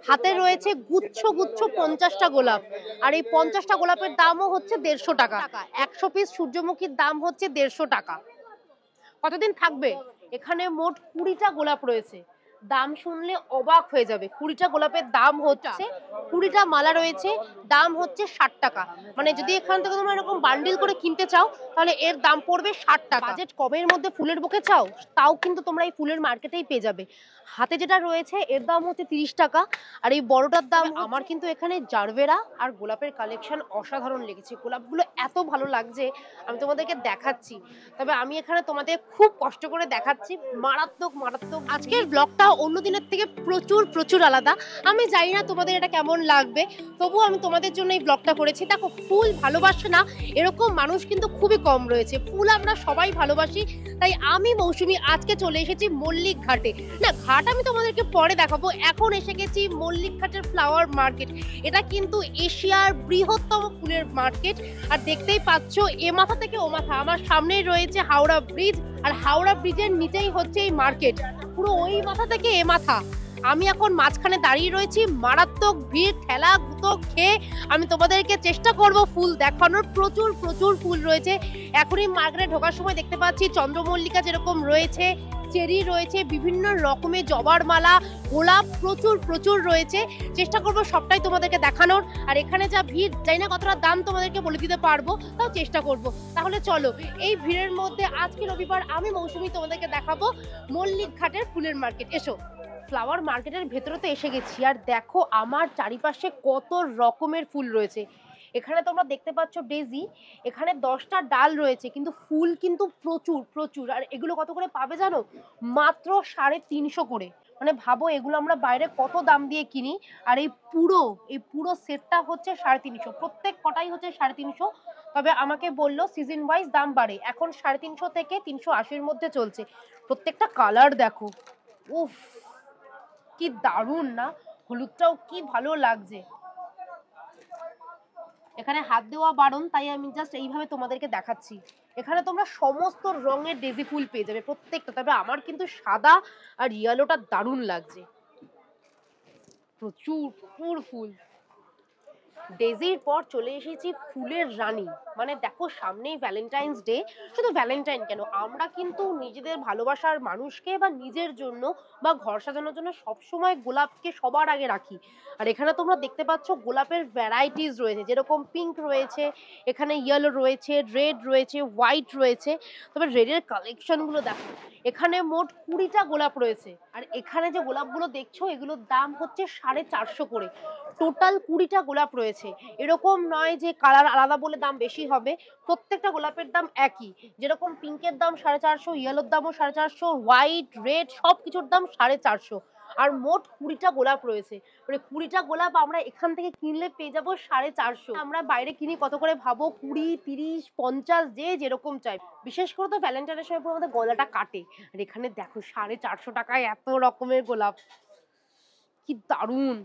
হাতে রয়েছে গুচ্ছ গুচ্ছ 50টা গোলাপ, আর এই 50টা গোলাপের দামও হচ্ছে 150 টাকা। 100 পিস সূর্যমুখীর দাম হচ্ছে 150 টাকা। কতদিন থাকবে? এখানে মোট 20টা গোলাপ রয়েছে। দাম শুনলে অবাক হয়ে যাবে। 20টা গোলাপের দাম হচ্ছে, 20টা মালা রয়েছে, দাম হচ্ছে 60 টাকা। মানে যদি এখান থেকে তোমরা এরকম বান্ডিল করে কিনতে চাও তাহলে এর দাম পড়বে 60 টাকা। বাজেট কমের মধ্যে ফুলের বুকে চাও, তাও কিন্তু তোমরা এই ফুলের মার্কেটেই পেয়ে যাবে। হাতে যেটা রয়েছে এর দাম হচ্ছে 30 টাকা, আর এই বড়টার দাম আমার কিন্তু এখানে জারবেরা আর গোলাপের কালেকশন অসাধারণ লেগেছে। গোলাপগুলো এত ভালো লাগছে, আমি তোমাদেরকে দেখাচ্ছি। তবে আমি এখানে তোমাদের খুব কষ্ট করে দেখাচ্ছি, মারাত্মক মারাত্মক। আজকের ব্লগটা অন্য দিনের থেকে প্রচুর প্রচুর আলাদা। আমি জানি না তোমাদের এটা কেমন লাগবে, তবুও আমি তোমাদের জন্য এই ব্লগটা করেছি। দেখো, ফুল ভালোবাসে না এরকম মানুষ কিন্তু খুবই কম রয়েছে। ফুল আমরা সবাই ভালোবাসি, তাই আমি মৌসুমি আজকে চলে এসেছি মল্লিক ঘাটে। না, ঘাট আমি তোমাদেরকে পরে দেখাবো, এখন এসে গেছি মল্লিক ঘাটের ফ্লাওয়ার মার্কেট। এটা কিন্তু এশিয়ার বৃহত্তম ফুলের মার্কেট। আর দেখতেই পাচ্ছ এ মাথা থেকে ও মাথা, আমার সামনেই রয়েছে হাওড়া ব্রিজ, আর হাওড়া ব্রিজের নিচেই হচ্ছে এই মার্কেট। পুরো ওই মাথা থেকে এ মাথা। আমি এখন মাঝখানে দাঁড়িয়ে রয়েছি, মারাত্মক ভিড়, ঠেলা গুতো খেয়ে আমি তোমাদেরকে চেষ্টা করব ফুল দেখানোর। প্রচুর প্রচুর ফুল রয়েছে। এখনই মার্কেটে ঢোকার সময় দেখতে পাচ্ছি চন্দ্রমল্লিকা যেরকম রয়েছে, চেরি রয়েছে, বিভিন্ন রকমের জবার মালা, গোলাপ প্রচুর প্রচুর রয়েছে। চেষ্টা করব সবটাই তোমাদেরকে দেখানোর। আর এখানে যা ভিড়, জানি না কতটা দাম তোমাদেরকে বলে দিতে পারবো, তাও চেষ্টা করব। তাহলে চলো, এই ভিড়ের মধ্যে আজকে রবিবার আমি মৌসুমি তোমাদেরকে দেখাবো মল্লিক ঘাটের ফুলের মার্কেট। এসো। ফ্লাওয়ার মার্কেটের ভেতরে তো এসে গেছি, আর দেখো আমার চারিপাশে কত রকমের ফুল রয়েছে। এখানে তোমরা দেখতে পাচ্ছ ডেজি, এখানে 10টা ডাল রয়েছে, কিন্তু ফুল কিন্তু প্রচুর প্রচুর। আর এগুলো কত করে পাবে জানো? মাত্র 350 করে। মানে ভাবো, এগুলো আমরা বাইরে কত দাম দিয়ে কিনি, আর এই পুরো সেটটা হচ্ছে 350। প্রত্যেক কটাই হচ্ছে 350। তবে আমাকে বললো সিজন ওয়াইজ দাম বাড়ে, এখন 350 থেকে 380-র মধ্যে চলছে। প্রত্যেকটা কালার দেখো, উফ কি দারুণ না? হলুদটাও কি ভালো লাগছে। এখানে হাত দেওয়া বারণ, তাই আমি জাস্ট এইভাবে তোমাদেরকে দেখাচ্ছি। এখানে তোমরা সমস্ত রঙের ডেজি ফুল পেয়ে যাবে প্রত্যেকটা। তবে আমার কিন্তু সাদা আর ইয়েলোটা দারুণ লাগছে। প্রচুর প্রচুর ফুল। ডেজির পর চলে এসেছি ফুলের রানী। মানে দেখো, সামনেই ভ্যালেন্টাইন্স ডে। শুধু ভ্যালেন্টাইন কেন, আমরা কিন্তু নিজেদের ভালোবাসার মানুষকে বা নিজের জন্য বা ঘর সাজানোর জন্য সবসময় গোলাপকে সবার আগে রাখি। আর এখানে তোমরা দেখতে পাচ্ছ গোলাপের ভ্যারাইটিস রয়েছে, যেরকম পিঙ্ক রয়েছে, এখানে ইয়েলো রয়েছে, রেড রয়েছে, হোয়াইট রয়েছে। তবে রেডের কালেকশনগুলো দেখো, এখানে মোট 20টা গোলাপ রয়েছে। আর এখানে যে গোলাপগুলো দেখছো এগুলোর দাম হচ্ছে 450 করে। টোটাল 20টা গোলাপ রয়েছে। এরকম নয় যে কালার আলাদা বলে দাম বেশি হবে, প্রত্যেকটা গোলাপের দাম একই। যেরকম পিঙ্কের দাম 450, ইয়েলোর দামও 450, হোয়াইট, রেড সব কিছুর দাম 450। আর মোট 20টা গোলাপ রয়েছে। মানে 20টা গোলাপ আমরা এখান থেকে কিনলে পেয়ে যাবো 450। আমরা বাইরে কিনি কত করে ভাবো? 20, 30, 50, যে যেরকম চাই। বিশেষ করে তো ভ্যালেন্টাইনের সময় পুরো আমাদের গলাটা কাটে। আর এখানে দেখো 450 টাকায় এত রকমের গোলাপ, কি দারুণ।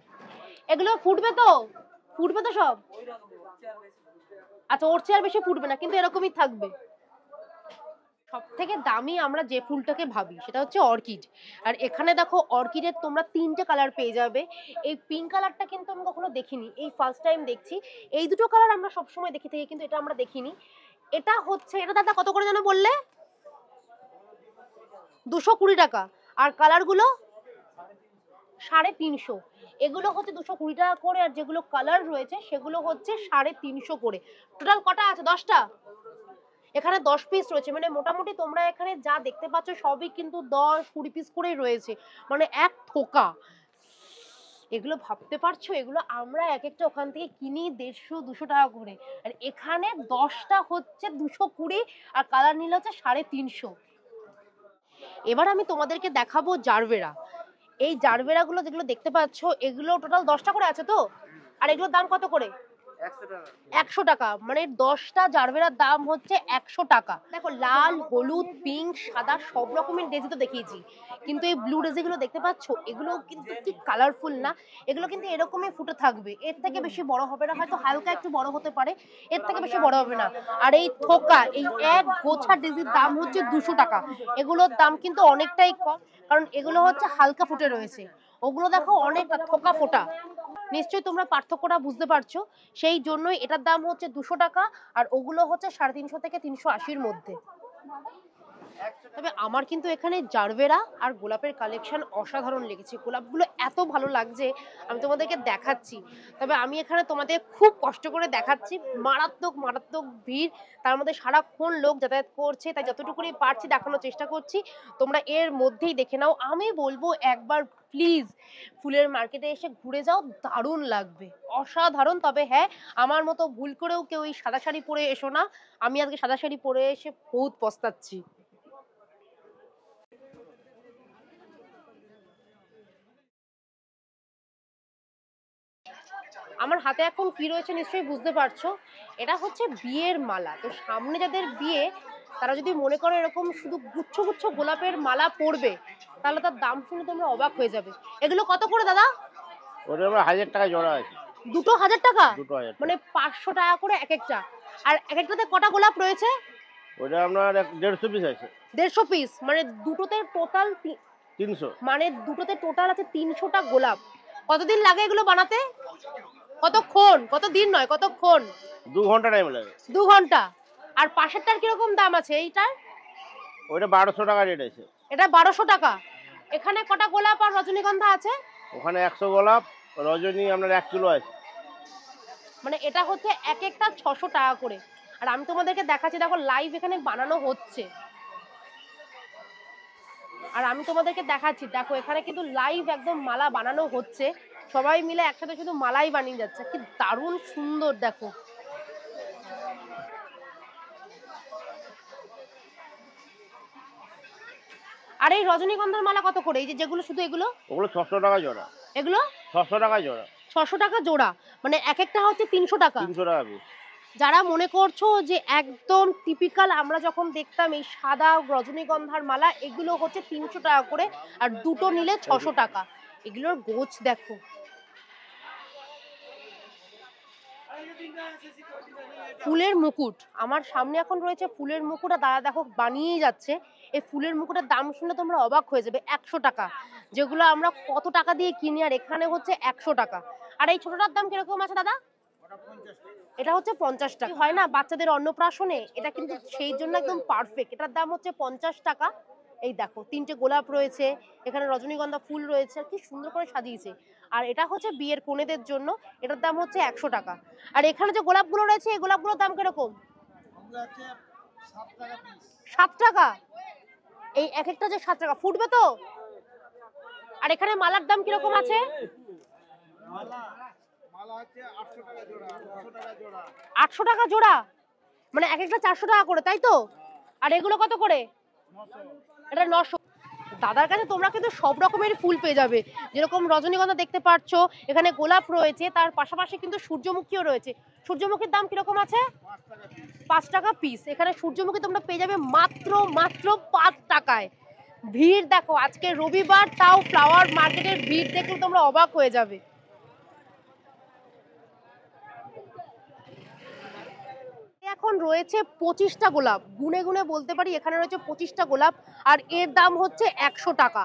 এগুলো ফুটবে তো? ফুটবে তো সব? আচ্ছা, ওর চেয়ে আর বেশি ফুটবে না, কিন্তু এরকমই থাকবে। সব থেকে দামি আমরা যে ফুলটাকে ভাবি সেটা হচ্ছে অর্কিড। আর এখানে দেখো অর্কিডের তোমরা 3টে কালার পেয়ে যাবে। এই পিঙ্ক কালারটা কিন্তু আমি কখনো দেখিনি, এই ফার্স্ট টাইম দেখছি। এই দুটো কালার আমরা সবসময় দেখে থাকি, কিন্তু এটা আমরা দেখিনি। এটা হচ্ছে, এটা দাদা কত করে যেন বললে? 220 টাকা। আর কালারগুলো 350। এগুলো হচ্ছে 220 টাকা করে, আর যেগুলো কালার রয়েছে সেগুলো হচ্ছে 350 করে। টোটাল কটা আছে? 10টা। এখানে 10 পিস রয়েছে। মানে মোটামুটি তোমরা এখানে যা দেখতে পাচ্ছ সবই কিন্তু 10-20 পিস করেই রয়েছে, মানে এক থোকা। এগুলো ভাবতে পারছো, এগুলো আমরা এক একটা ওখান থেকে কিনি 150-200 টাকা করে, আর এখানে 10টা হচ্ছে 220, আর কালার নিলে হচ্ছে 350। এবার আমি তোমাদেরকে দেখাবো জারবেরা। এই জারবেরাগুলো যেগুলো দেখতে পাচ্ছ এগুলো টোটাল 10টা করে আছে তো। আর এগুলোর দাম কত করে? 100 টাকা। মানে 10টা জারবেরার দাম হচ্ছে 100 টাকা। দেখো, লাল, হলুদ, পিঙ্ক, সাদা সব রকমের ডেজি তো দেখিয়েছি, কিন্তু এই ব্লু ডেজিগুলো দেখতে পাচ্ছ, এগুলো কিন্তু কি কালারফুল না? এগুলো কিন্তু এরকমই ফুটে থাকবে, এর থেকে বেশি বড় হবে না, হয়তো হালকা একটু বড় হতে পারে, এর থেকে বেশি বড় হবে না। আর এই থোকা, এই এক গোছা ডেজির দাম হচ্ছে 200 টাকা। এগুলোর দাম কিন্তু অনেকটাই কম, কারণ এগুলো হচ্ছে হালকা ফুটে রয়েছে। ওগুলো দেখো অনেকটা থোকা ফোটা। নিশ্চয়ই তোমরা পার্থক্যটা বুঝতে পারছো। সেই জন্যই এটার দাম হচ্ছে 200 টাকা, আর ওগুলো হচ্ছে 350 থেকে 380-র মধ্যে। তবে আমার কিন্তু এখানে জারবেরা আর গোলাপের কালেকশন অসাধারণ লেগেছে। গোলাপগুলো এত ভালো লাগছে, আমি তোমাদেরকে দেখাচ্ছি। তবে আমি এখানে তোমাদের খুব কষ্ট করে দেখাচ্ছি, মারাত্মক মারাত্মক ভিড়, তার মধ্যে সারাক্ষণ লোক যাতায়াত করছে, তাই যতটুকুনি পারছি দেখানোর চেষ্টা করছি। তোমরা এর মধ্যেই দেখে নাও। আমি বলবো একবার প্লিজ ফুলের মার্কেটে এসে ঘুরে যাও, দারুণ লাগবে, অসাধারণ। তবে হ্যাঁ, আমার মতো ভুল করেও কেউ এই সাদা শাড়ি পরে এসো না। আমি আজকে সাদা শাড়ি পরে এসে বহুত পস্তাচ্ছি। আমার হাতে এখন কি রয়েছে নিশ্চয়ই বুঝতে পারছো, এটা হচ্ছে বিয়ের মালা। তো সামনে যাদের বিয়ে, তারা যদি মনে করো এরকম শুধু গুচ্ছ গুচ্ছ গোলাপের মালা পরবে, তাহলে তার দাম শুনে তোমরা অবাক হয়ে যাবে। এগুলো কত করে দাদা? ওটা আমার 1000 টাকা জোড়া আছে। দুটো 1000 টাকা? দুটো 1000 মানে 500 টাকা করে এক একটা। আর এক একটাতে কটা গোলাপ রয়েছে? ওটা আপনার 150 পিস আছে। 150 পিস, মানে দুটোতে টোটাল 300। মানে দুটোতে টোটাল আছে 300টা গোলাপ। কতদিন লাগে এগুলো বানাতে? কতক্ষণ? কতদিন নয়, কতক্ষণ? 2 ঘন্টা টাইম লাগে। 2 ঘন্টা। আর পাশেরটার কিরকম দাম আছে এইটার? ওটা 1200 টাকা রেট আছে। এটা 1200 টাকা। এখানে কটা গোলাপ আর রজনীগন্ধা আছে? ওখানে 100 গোলাপ, রজনী আপনার 1 কিলো আছে। মানে এটা হচ্ছে এক একটা 600 টাকা করে। আর আমি তোমাদেরকে দেখাচ্ছি, দেখো লাইভ এখানে বানানো হচ্ছে। আর আমি তোমাদেরকে দেখাচ্ছি, দেখো এখানে কিন্তু লাইভ একদম মালা বানানো হচ্ছে। সবাই মিলে একসাথে শুধু মালাই বানিয়ে যাচ্ছে, কি দারুণ সুন্দর দেখো। আর এই রজনীগন্ধার মালা কত করে? এই যে যেগুলো শুধু এগুলো? ওগুলো 600 টাকা জোড়া। এগুলো 600 টাকা জোড়া। 600 টাকা জোড়া, মানে এক একটা হচ্ছে 300 টাকা। 300 টাকা পিস। যারা মনে করছো যে একদম টিপিক্যাল আমরা যখন দেখতাম এই সাদা রজনীগন্ধার মালা, এগুলো হচ্ছে 300 টাকা করে, আর দুটো নিলে 600 টাকা। এগুলোর গোছ দেখো। ফুলের মুকুট আমার সামনে এখন রয়েছে, ফুলের মুকুট, আর দাদা দেখো বানিয়েই যাচ্ছে। এই ফুলের মুকুটের দাম শুনলে তোমরা অবাক হয়ে যাবে, 100 টাকা। যেগুলো আমরা কত টাকা দিয়ে কিনি, আর এখানে হচ্ছে 100 টাকা। আর এই ছোটটার দাম কিরকম আছে দাদা? এটা হচ্ছে 50 টাকা। হয় না বাচ্চাদের অন্নপ্রাশনে, এটা কিন্তু সেই জন্য একদম পারফেক্ট। এটার দাম হচ্ছে 50 টাকা। এই দেখো 3টে গোলাপ রয়েছে, এখানে রজনীগন্ধা ফুল রয়েছে, কি সুন্দর করে সাজিয়েছে। আর এটা হচ্ছে বিয়ের কনেদের জন্য, এটার দাম হচ্ছে 100 টাকা। আর এখানে যে গোলাপগুলো রয়েছে, এই গোলাপগুলোর দাম কিরকম? 7 টাকা। এই এক একটা যে 7 টাকা ফুটবে তো। আর এখানে মালার দাম কিরকম আছে? 800 টাকা জোড়া, মানে এক একটা 400 টাকা করে, তাই তো? আর এগুলো কত করে? এটা 900। দাদার কাছে তোমরা কিন্তু সব রকমের ফুল পেয়ে যাবে। যেরকম রজনীগন্ধা দেখতে পাচ্ছ, এখানে গোলাপ রয়েছে, তার পাশাপাশি কিন্তু সূর্যমুখীও রয়েছে। সূর্যমুখীর দাম কিরকম আছে? 5 টাকা পিস। এখানে সূর্যমুখী তোমরা পেয়ে যাবে মাত্র মাত্র 5 টাকায়। ভিড় দেখো, আজকে রবিবার, তাও ফ্লাওয়ার মার্কেটের ভিড় দেখলে তোমরা অবাক হয়ে যাবে। এখন রয়েছে 25টা গোলাপ, গুনে গুনে বলতে পারি এখানে রয়েছে 25টা গোলাপ, আর এর দাম হচ্ছে 100 টাকা।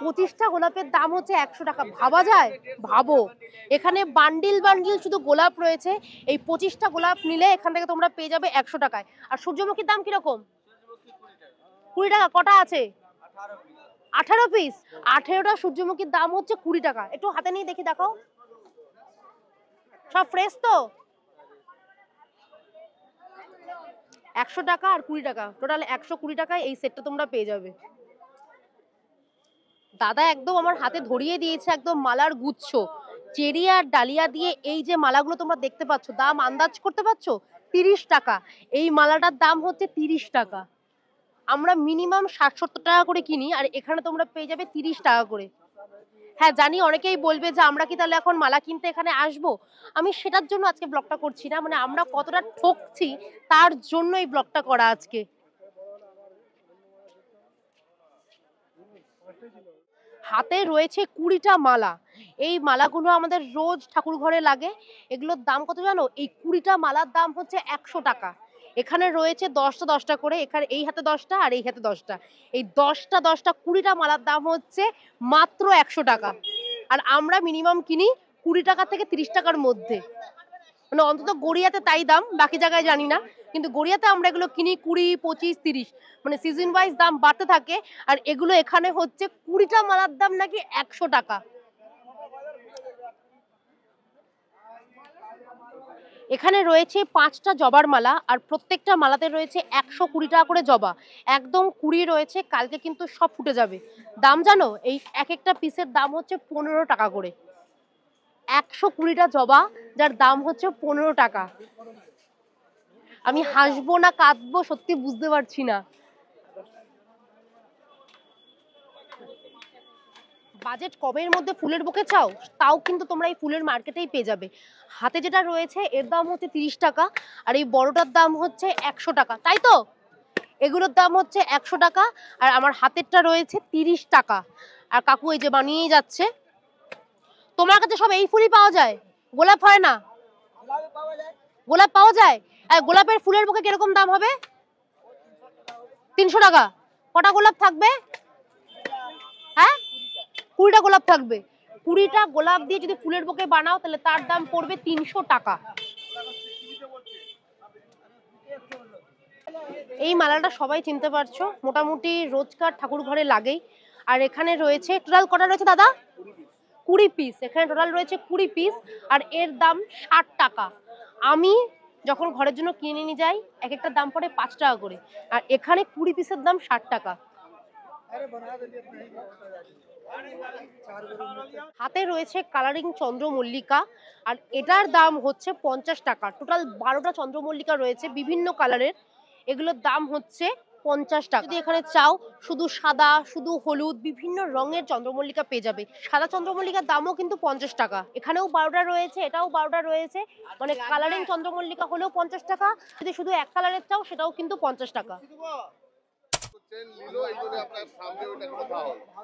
25টা গোলাপের দাম হচ্ছে 100 টাকা, ভাবা যায়? ভাবো, এখানে বান্ডিল বান্ডিল শুধু গোলাপ রয়েছে। এই 25টা গোলাপ নিলে এখান থেকে তোমরা পেয়ে যাবে 100 টাকায়। আর সূর্যমুখীর দাম কিরকম? 20 টাকা। কটা আছে? 18 পিস। 18টা সূর্যমুখীর দাম হচ্ছে 20 টাকা। একটু হাতে নিয়ে দেখি, দেখাও সব ফ্রেশ তো। 100 টাকা আর 20 টাকা, টোটাল 120 টাকায় এই সেটটা তোমরা পেয়ে যাবে। দাদা একদম আমার হাতে ধরিয়ে দিয়েছে একদম মালার গুচ্ছ, চেরি আর ডালিয়া দিয়ে। এই যে মালাগুলো তোমরা দেখতে পাচ্ছ, দাম আন্দাজ করতে পারছো? 30 টাকা। এই মালাটার দাম হচ্ছে 30 টাকা। আমরা মিনিমাম 60-70 টাকা করে কিনি, আর এখানে তোমরা পেয়ে যাবে 30 টাকা করে। হ্যাঁ জানি, অনেকেই বলবে যে আমরা কি তাহলে এখন মালা কিনতে এখানে আসবো। আমি সেটার জন্য আজকে ব্লগটা করছি না, মানে আমরা কতটা ঠকছি তার জন্য এই ব্লগটা করা আজকে। হাতে রয়েছে 20টা মালা। এই মালাগুলো আমাদের রোজ ঠাকুর ঘরে লাগে। এগুলোর দাম কত জানো? এই 20টা মালার দাম হচ্ছে 100 টাকা। এখানে রয়েছে 10টা 10টা করে, এখানে এই হাতে 10টা আর এই হাতে 10টা, এই 10টা 10টা 20টা মালার দাম হচ্ছে মাত্র 100 টাকা। আর আমরা মিনিমাম কিনি 20 টাকা থেকে 30 টাকার মধ্যে, মানে অন্তত গড়িয়াতে তাই দাম, বাকি জায়গায় জানি না, কিন্তু গড়িয়াতে আমরা এগুলো কিনি 20, 25, 30, মানে সিজন ওয়াইজ দাম বাড়তে থাকে। আর এগুলো এখানে হচ্ছে 20টা মালার দাম নাকি 100 টাকা। এখানে রয়েছে 5টা জবার মালা, আর প্রত্যেকটা মালাতে রয়েছে 120 টাকা করে জবা, একদম কুড়ি রয়েছে, কালকে কিন্তু সব ফুটে যাবে। দাম জানো, এই এক একটা পিসের দাম হচ্ছে 15 টাকা করে। 120টা জবা, যার দাম হচ্ছে 15 টাকা। আমি হাসবো না কাঁদবো সত্যি বুঝতে পারছি না। বাজেট কমের মধ্যে ফুলের বুকে চাও, তাও কিন্তু তোমরা এই ফুলের মার্কেটেই পেয়ে যাবে। হাতে যেটা রয়েছে এর দাম হচ্ছে 30 টাকা, আর এই বড়টার দাম হচ্ছে 100 টাকা, তাই তো? এগুলোর দাম হচ্ছে 100 টাকা, আর আমার হাতেরটা রয়েছে 30 টাকা। আর কাকু এই যে বানিয়েই যাচ্ছে। তোমার কাছে সব এই ফুলই পাওয়া যায়, গোলাপ হয় না? গোলাপ পাওয়া যায়। আর গোলাপের ফুলের বুকে কিরকম দাম হবে? 300 টাকা। কটা গোলাপ থাকবে? হ্যাঁ, 20টা গোলাপ থাকবে। 20টা গোলাপ দিয়ে যদি ফুলের বুকে বানাও তাহলে তার দাম পড়বে 300 টাকা। এই মালাটা সবাই চিনতে পারছো, মোটামুটি রোজকার ঠাকুর ঘরে লাগেই। আর এখানে রয়েছে টোটাল কটা রয়েছে দাদা? 20 পিস। এখানে টোটাল রয়েছে 20 পিস, আর এর দাম 60 টাকা। আমি যখন ঘরের জন্য কিনে নিয়ে যাই এক একটার দাম পড়ে 5 টাকা করে, আর এখানে 20 পিসের দাম 60 টাকা। হাতে রয়েছে কালারিং চন্দ্রমল্লিকা, আর এটার দাম হচ্ছে 50 টাকা। টোটাল 12টা চন্দ্রমল্লিকা রয়েছে বিভিন্ন কালারের, এগুলোর দাম হচ্ছে 50 টাকা। যদি এখানে চাও শুধু সাদা, শুধু হলুদ, বিভিন্ন রঙের চন্দ্রমল্লিকা পেয়ে যাবে। সাদা চন্দ্রমল্লিকার দামও কিন্তু 50 টাকা। এখানেও 12টা রয়েছে, এটাও 12টা রয়েছে, মানে কালারিং চন্দ্রমল্লিকা হলেও 50 টাকা, যদি শুধু এক কালারের চাও সেটাও কিন্তু 50 টাকা।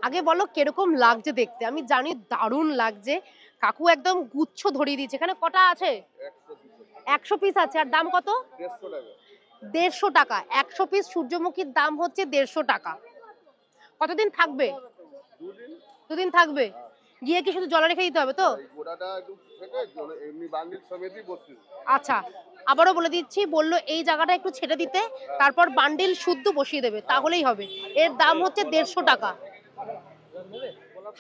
আগে বলো কিরকম লাগছে দেখতে? আমি জানি দারুণ লাগছে। কাকু একদম গুচ্ছ ধরিয়ে দিয়েছে। এখানে কটা আছে? 100 পিস আছে। আর দাম কত? 150 টাকা। 100 পিস সূর্যমুখীর দাম হচ্ছে 150 টাকা। কতদিন থাকবে? দুদিন থাকবে। গিয়ে কি শুধু জল রেখে দিতে হবে তো? আচ্ছা, আবারও বলে দিচ্ছি, বললো এই জায়গাটা একটু ছেড়ে দিতে, তারপর বান্ডিল শুদ্ধ বসিয়ে দেবে, তাহলেই হবে। এর দাম হচ্ছে 150 টাকা।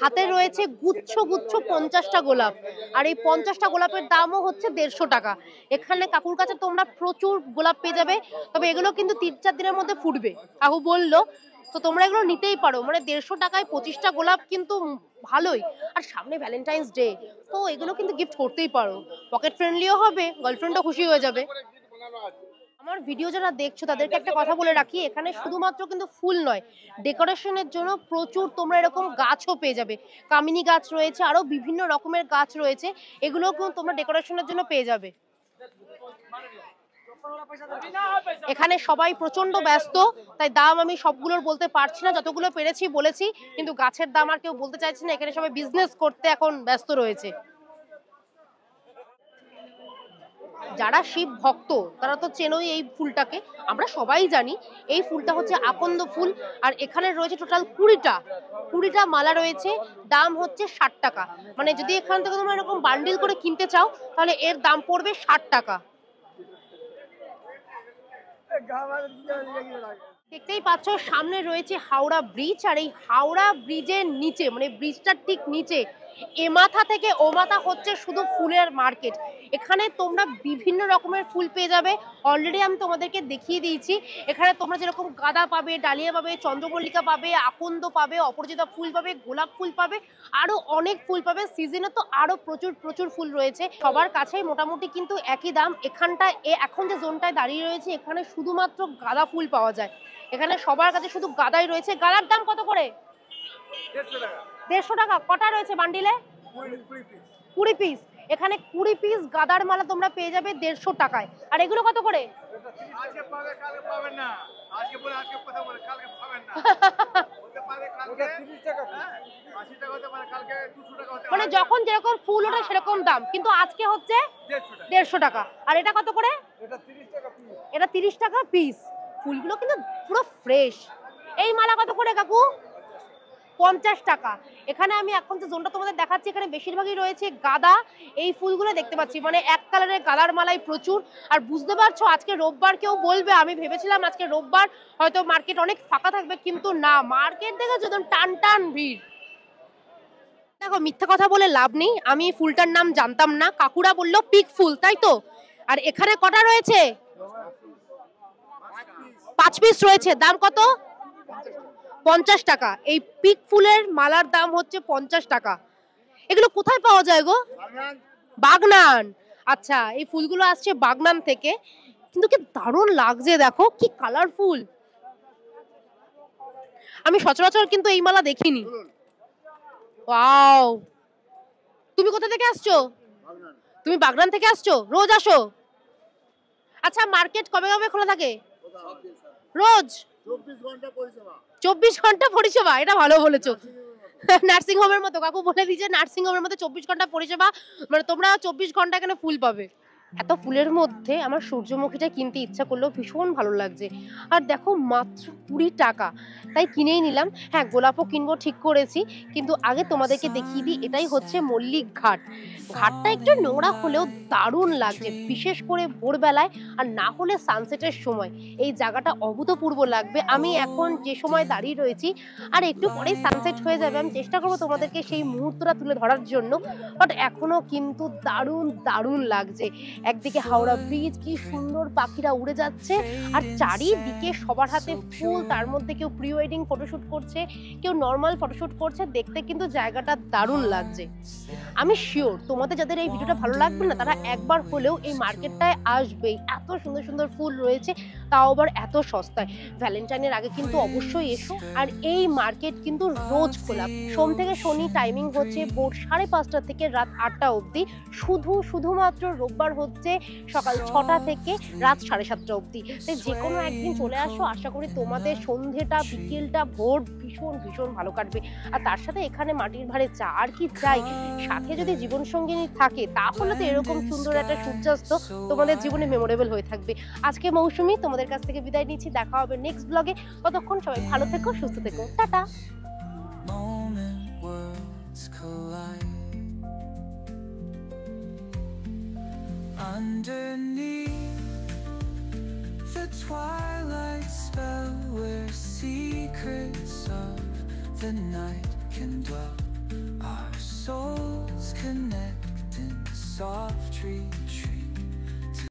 হাতে রয়েছে গুচ্ছ গুচ্ছ 50টা গোলাপ, আর এই 50টা গোলাপের দামও হচ্ছে 150 টাকা। এখানে কাকুর কাছে তোমরা প্রচুর গোলাপ পেয়ে যাবে, তবে এগুলো কিন্তু 3-4 দিনের মধ্যে ফুটবে কাকু বললো। তো তোমরা এগুলো নিতেই পারো, মানে 150 টাকায় 25টা গোলাপ কিন্তু ভালোই। আর সামনে ভ্যালেন্টাইন্স ডে, তো এগুলো কিন্তু গিফট করতেই পারো, পকেট ফ্রেন্ডলিও হবে, গার্লফ্রেন্ডও খুশি হয়ে যাবে। আমার ভিডিও যারা দেখছো তাদেরকে একটা কথা বলে রাখি, এখানে শুধুমাত্র কিন্তু ফুল নয়, ডেকোরেশনের জন্য প্রচুর তোমরা এরকম গাছও পেয়ে যাবে। কামিনী গাছ রয়েছে, আরো বিভিন্ন রকমের গাছ রয়েছে, এগুলোও কিন্তু তোমরা ডেকোরেশনের জন্য পেয়ে যাবে। এখানে সবাই প্রচন্ড ব্যস্ত, তাই দাম আমি সবগুলোর বলতে পারছি না, যতগুলো পেরেছি বলেছি, কিন্তু গাছের দাম আর কেউ বলতে চাইছে না, এখানে সবাই বিজনেস করতে এখন ব্যস্ত রয়েছে। যারা শিব ভক্ত তারা তো চেনোই এই ফুলটাকে, আমরা সবাই জানি এই ফুলটা হচ্ছে আকন্দ ফুল। আর এখানে রয়েছে টোটাল 20টা মালা রয়েছে, দাম হচ্ছে 60 টাকা। মানে যদি এখান থেকে তোমরা এরকম বান্ডিল করে কিনতে চাও তাহলে এর দাম পড়বে 60 টাকা। দেখতেই পাচ্ছ সামনে রয়েছে হাওড়া ব্রিজ, আর এই হাওড়া ব্রিজের নিচে, মানে ব্রিজটার ঠিক নিচে এ মাথা থেকে ও মাথা হচ্ছে শুধু ফুলের মার্কেট। এখানে তোমরা বিভিন্ন রকমের ফুল পেয়ে যাবে, অলরেডি আমি তোমাদেরকে দেখিয়ে দিয়েছি। এখানে তোমরা যেরকম গাঁদা পাবে, ডালিয়া পাবে, চন্দ্রমল্লিকা পাবে, আকন্দ পাবে, অপরাজিতা ফুল পাবে, গোলাপ ফুল পাবে, আরো অনেক ফুল পাবে। সিজনে তো আরো প্রচুর প্রচুর ফুল রয়েছে, সবার কাছেই মোটামুটি কিন্তু একই দাম। এখানটায় এখন যে জোনটায় দাঁড়িয়ে রয়েছে এখানে শুধুমাত্র গাঁদা ফুল পাওয়া যায়, এখানে সবার কাছে শুধু গাঁদাই রয়েছে। গাঁদার দাম কত করে? 150 টাকা। কটা রয়েছে বান্ডিলে? 20 পিস। এখানে 20 পিস গাঁদার মালা তোমরা পেয়ে যাবে 150 টাকায়। আর এগুলো কত করে? মানে যখন যেরকম ফুল ওঠে সেরকম দাম, কিন্তু আজকে হচ্ছে 150 টাকা। আর এটা কত করে? এটা 30 টাকা পিস। ফুলগুলো কিন্তু পুরো ফ্রেশ। এই মালা কত করে কাকু? 50 টাকা। এখানে আমি এখন যে জোনটা তোমাদের দেখাচ্ছি এখানে বেশিরভাগই রয়েছে গাঁদা। এই ফুলগুলো দেখতে পাচ্ছি মানে এক কালারের গাঁদার মালাই প্রচুর। আর বুঝতে পারছো আজকে রোববার, কেউ বলবে আমি ভেবেছিলাম আজকে রোববার হয়তো মার্কেট অনেক ফাঁকা থাকবে, কিন্তু না, মার্কেট দেখেছো একদম টান টান ভিড়। দেখো মিথ্যা কথা বলে লাভ নেই, আমি এই ফুলটার নাম জানতাম না, কাকুরা বললো পিক ফুল, তাই তো? আর এখানে কটা রয়েছে? 5 পিস রয়েছে। দাম কত? 50 টাকা। এই পিক ফুলের মালার দাম হচ্ছে 50 টাকা। এগুলো কোথায় পাওয়া যায় গো? বাগনান। আচ্ছা, এই ফুলগুলো আসছে বাগনান থেকে, কিন্তু কি দারুণ লাগছে, দেখো কি কালারফুল। আমি সচরাচর কিন্তু এই মালা দেখিনি। ওয়াও, তুমি কোথা থেকে আসছো? তুমি বাগনান থেকে আসছো? রোজ আসো? আচ্ছা, মার্কেট কবে কবে খোলা থাকে? রোজ 24 ঘন্টা পরিষেবা। এটা ভালো বলেছো, নার্সিং হোমের মতো। কাকু বলে দিয়েছে নার্সিং হোমের মতো 24 ঘন্টা পরিষেবা, মানে তোমরা 24 ঘন্টা এখানে ফুল পাবে। এত ফুলের মধ্যে আমার সূর্যমুখীটা কিনতে ইচ্ছা করলো, ভীষণ ভালো লাগছে। আর দেখো মাত্র 20 টাকা, তাই কিনেই নিলাম। হ্যাঁ, গোলাপও কিনবো ঠিক করেছি, কিন্তু আগে তোমাদেরকে দেখিয়ে দিই। এটাই হচ্ছে মল্লিক ঘাট। ঘাটটা একটু নোংরা হলেও দারুণ লাগছে, বিশেষ করে ভোরবেলায় আর না হলে সানসেটের সময় এই জায়গাটা অভূতপূর্ব লাগবে। আমি এখন যে সময় দাঁড়িয়ে রয়েছি আর একটু পরেই সানসেট হয়ে যাবে, আমি চেষ্টা করবো তোমাদেরকে সেই মুহূর্তটা তুলে ধরার জন্য, বাট এখনো কিন্তু দারুণ দারুণ লাগছে। একদিকে হাওড়া ব্রিজ, কি সুন্দর পাখিরা উড়ে যাচ্ছে, আর চারিদিকে সবার হাতে ফুল, তার মধ্যে কেউ প্রি ওয়েডিং ফটোশুট করছে, কেউ নর্মাল ফটোশুট করছে। দেখতে কিন্তু জায়গাটা দারুণ লাগছে। আমি শিওর তোমাদের যাদের এই ভিডিওটা ভালো লাগবে না, তারা একবার হলেও এই মার্কেটটায় আসবেই। এত সুন্দর সুন্দর ফুল রয়েছে, তাও আবার এত সস্তায়। ভ্যালেন্টাইনের আগে কিন্তু অবশ্যই এসো। আর এই মার্কেট কিন্তু রোজ খোলা, সোম থেকে শনি টাইমিং হচ্ছে ভোর 5:30 থেকে রাত 8টা অবধি। শুধুমাত্র রোববার হচ্ছে সকাল 6টা থেকে রাত 7:30 অবধি। তাই যে কোনো একদিন চলে আসো, আশা করি তোমাদের সন্ধ্যেটা, বিকেলটা, ভোর ভীষণ ভীষণ ভালো কাটবে। আর তার সাথে এখানে মাটির ভাড়ে চা, আর কি চাই? সাথে যদি জীবন সঙ্গিনী থাকে তাহলে তো এরকম সুন্দর একটা সূর্যাস্ত তোমাদের জীবনে মেমোরেবল হয়ে থাকবে। আজকে মৌসুমী তোমাদের কাছ থেকে বিদায় নিচ্ছি, দেখা হবে নেক্সট ব্লগে। ততক্ষণ সবাই ভালো থেকো, সুস্থ থেকো, tata. Underneath the twilight spell, where secrets of the night can dwell, our souls connect in soft retreat.